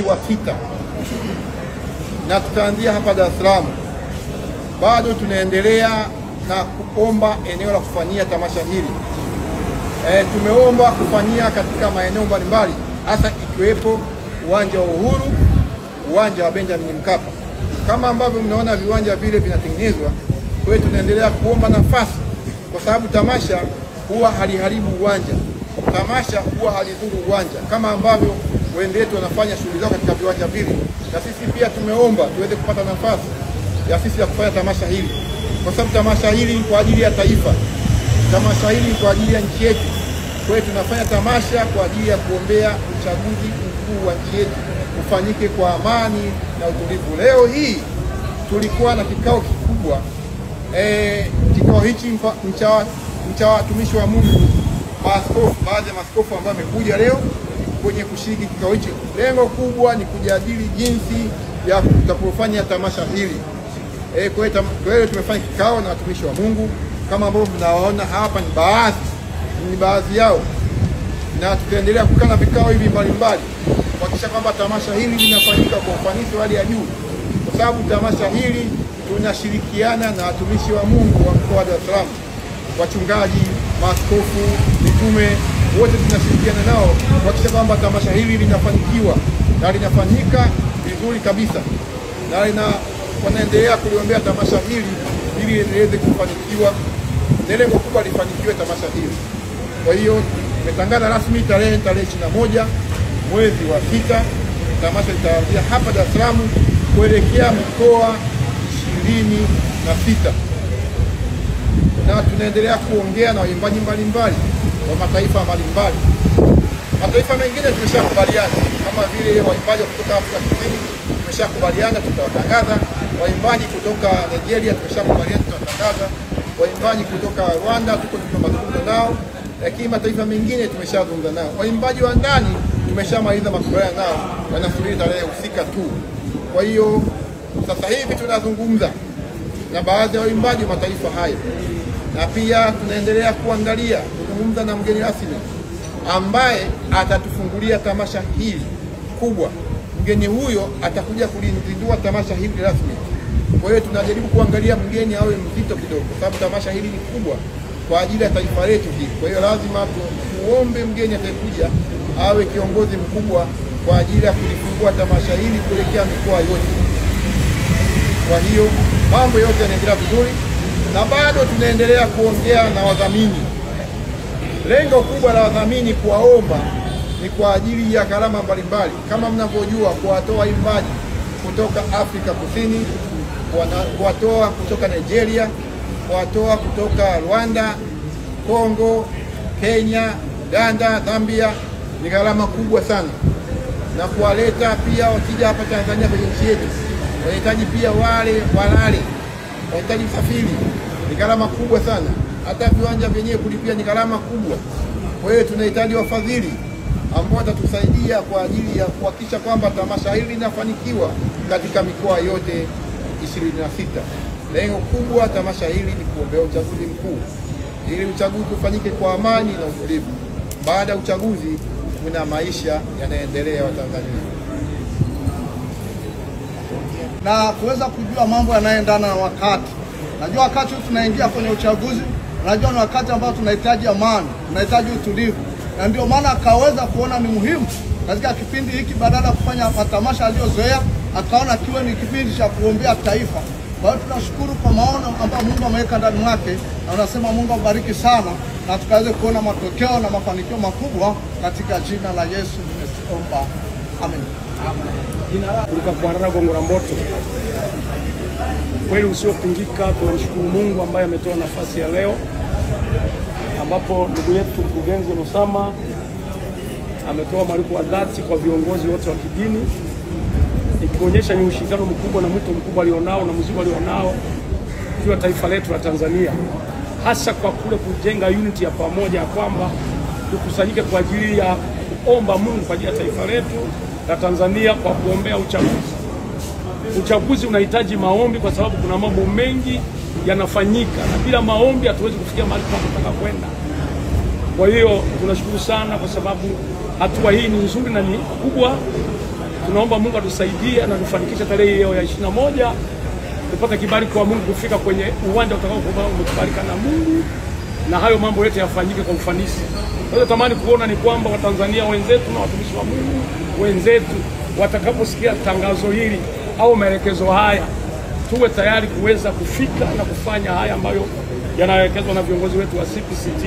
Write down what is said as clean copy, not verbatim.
wa sita na tutaanzia hapa Dar es Salaam. Bado tunaendelea na kuomba eneo la kufanyia tamasha hili. Tumeomba kufanyia katika maeneo mbalimbali, hasa ikiwepo uwanja wa Uhuru, uwanja wa Benjamin Mkapa. Kama ambavyo mnaona viwanja vile vinatengenezwa, kwa hiyo tunaendelea kuomba nafasi, kwa sababu tamasha huwa haliharibu uwanja, tamasha huwa halidhuru uwanja, kama ambavyo wenzetu wanafanya shughuli zao katika viwanja vile. Na sisi pia tumeomba tuweze kupata nafasi ya sisi ya kufanya tamasha hili, kwa sababu tamasha hili ni kwa ajili ya taifa, tamasha hili ni kwa ajili ya nchi yetu. Kwa hiyo tunafanya tamasha kwa ajili ya kuombea uchaguzi mkuu wa nchi yetu ufanyike kwa amani na utulivu. Leo hii tulikuwa na kikao kikubwa, kikao hichi cha watumishi wa Mungu, maaskofu, baadhi ya maaskofu ambao wamekuja leo kwenye kushiriki kikao hichi. Lengo kubwa ni kujadili jinsi ya kutafanya tamasha hili. Kwa hiyo tumefanya kikao na watumishi wa Mungu kama ambavyo mnawaona hapa, ni baadhi yao, na tutaendelea kukaa na vikao hivi mbalimbali kuhakikisha kwamba tamasha hili linafanyika kwa ufanisi wa hali ya juu, kwa sababu tamasha hili tunashirikiana na watumishi wa Mungu wa mkoa wa Dar es Salaam, wachungaji, maaskofu, mitume, wote tunashirikiana nao kuhakikisha kwamba tamasha hili linafanikiwa na linafanyika vizuri kabisa, na wanaendelea kuliombea tamasha hili ili liweze kufanikiwa, lengo kubwa lifanikiwe tamasha hili. Kwa hiyo tumetangaza rasmi tarehe 21 mwezi wa 6 tamasha litaanzia hapa Dar es Salaam kuelekea mikoa 26, na tunaendelea kuongea na waimbaji mbalimbali wa mataifa mbalimbali. Mataifa mengine tumeshakubaliana, kama vile waimbaji kutoka Afrika Kusini tumeshakubaliana, tutawatangaza. Waimbaji kutoka Nigeria tumeshakubaliana, tutawatangaza. Waimbaji kutoka Rwanda tuko tunazungumza nao, lakini mataifa mengine tumeshazungumza nao. Waimbaji wa ndani tumeshamaliza makubaliano nao, wanasubiri tarehe husika tu. Kwa hiyo sasa hivi tunazungumza na baadhi ya waimbaji wa mataifa hayo, na pia tunaendelea kuzungumza na mgeni rasmi ambaye atatufungulia tamasha hili kubwa. Mgeni huyo atakuja kulizindua tamasha hili rasmi. Kwa hiyo tunajaribu kuangalia mgeni awe mzito kidogo, kwa sababu tamasha hili ni kubwa kwa ajili ya taifa letu hili. Kwa hiyo lazima tuombe mgeni atakaye awe kiongozi mkubwa kwa ajili ya kulifungua tamasha hili kuelekea mikoa yote. Kwa hiyo mambo yote yanaendelea vizuri, na bado tunaendelea kuongea na wadhamini. Lengo kubwa la wadhamini kuwaomba ni kwa ajili ya gharama mbalimbali, kama mnavyojua, kuwatoa waimbaji kutoka Afrika Kusini, kuwatoa kutoka Nigeria, kuwatoa kutoka Rwanda, Kongo, Kenya, Uganda, Zambia, ni gharama kubwa sana. Na kuwaleta pia wakija hapa Tanzania kwenye nchi yetu, wanahitaji pia walale, wanahitaji usafiri, ni gharama kubwa sana. Hata viwanja vyenyewe kulipia ni gharama kubwa. Kwa hiyo tunahitaji wafadhili ambao watatusaidia kwa ajili ya kuhakikisha kwamba tamasha hili linafanikiwa katika mikoa yote 26. Lengo kubwa tamasha hili ni kuombea uchaguzi mkuu, ili uchaguzi ufanyike kwa amani na utulivu. Baada ya uchaguzi kuna maisha yanaendelea wa Tanzania, na kuweza kujua mambo yanayoendana na wakati. Najua wakati tunaingia kwenye uchaguzi, najua ni wakati ambao tunahitaji amani, tunahitaji utulivu, na ndio maana akaweza kuona ni muhimu katika kipindi hiki, badala ya kufanya matamasha aliyozoea, akaona kiwe ni kipindi cha kuombea taifa. Kwa hiyo tunashukuru kwa maono ambayo Mungu ameweka ndani mwake, na unasema Mungu abariki sana, na tukaweze kuona matokeo na mafanikio makubwa katika jina la Yesu tunaomba. Amen. Kulika kwa Gongo Mboto. Kweli usiopingika, tunamshukuru Mungu ambaye ametoa nafasi ya leo, ambapo ndugu yetu mkurugenzi Nosama ametoa mwaliko wa dhati kwa viongozi wote wa kidini, ikionyesha ni ushirikiano mkubwa na mwito mkubwa alionao na mzigo alionao kwa taifa letu la Tanzania, hasa kwa kule kujenga unity ya pamoja, kwamba tukusanyike kwa ajili ya kuomba Mungu kwa ajili ya taifa letu la Tanzania, kwa kuombea uchaguzi. Uchaguzi unahitaji maombi, kwa sababu kuna mambo mengi yanafanyika, na bila maombi hatuwezi kufikia mahali tunataka kwenda. Kwa hiyo tunashukuru sana, kwa sababu hatua hii ni nzuri na ni kubwa. Tunaomba Mungu atusaidie na tufanikishe tarehe hiyo ya 21 tupate kibali kwa Mungu kufika kwenye uwanja utakaokuwa umekubalika na Mungu, na hayo mambo yote yafanyike kwa ufanisi. Kwa hiyo tamani kuona ni kwamba Watanzania wenzetu na watumishi wa Mungu wenzetu watakaposikia tangazo hili au maelekezo haya, tuwe tayari kuweza kufika na kufanya haya ambayo yanaelekezwa na viongozi wetu wa CPCT.